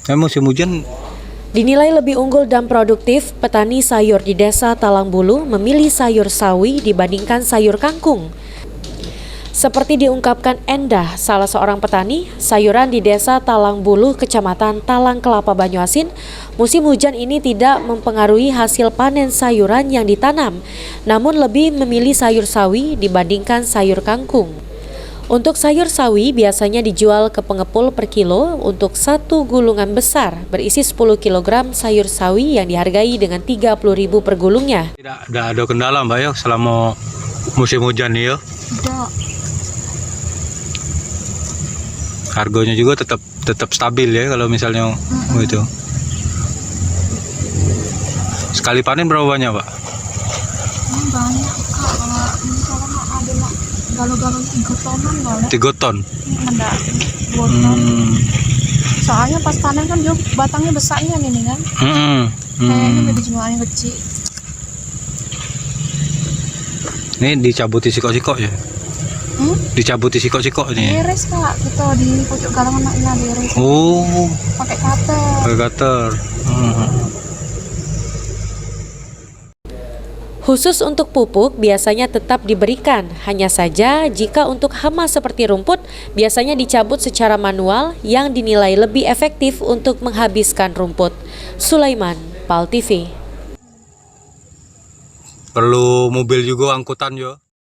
Musim hujan Dinilai lebih unggul dan produktif, petani sayur di Desa Talangbulu memilih sayur sawi dibandingkan sayur kangkung. Seperti diungkapkan Endah, salah seorang petani, sayuran di Desa Talangbulu, Kecamatan Talang Kelapa, Banyuasin, musim hujan ini tidak mempengaruhi hasil panen sayuran yang ditanam, namun lebih memilih sayur sawi dibandingkan sayur kangkung. Untuk sayur sawi biasanya dijual ke pengepul per kilo untuk satu gulungan besar berisi 10 kg sayur sawi yang dihargai dengan 30.000 per gulungnya. tidak ada kendala Mbak ya selama musim hujan nih ya. Tidak. Harganya juga tetap stabil ya kalau misalnya gitu. Sekali panen berapa banyak Pak? Banyak Kak, kalau misalnya ada galon-galon 3 tonan boleh. 3 ton. Enggak, 2 ton. Soalnya pas panen kan dia batangnya besarnya nih kan. Kayaknya beda jumlahnya kecil. Ini dicabuti sikok-sikok ya? Dicabuti sikok-sikok ini. Diiris Kak, kita di pojok galangan anaknya diiris. Oh, Pakai cutter. pakai cutter. Khusus untuk pupuk biasanya tetap diberikan, hanya saja jika untuk hama seperti rumput biasanya dicabut secara manual yang dinilai lebih efektif untuk menghabiskan rumput. Sulaiman, PAL TV. Perlu mobil juga angkutan yo.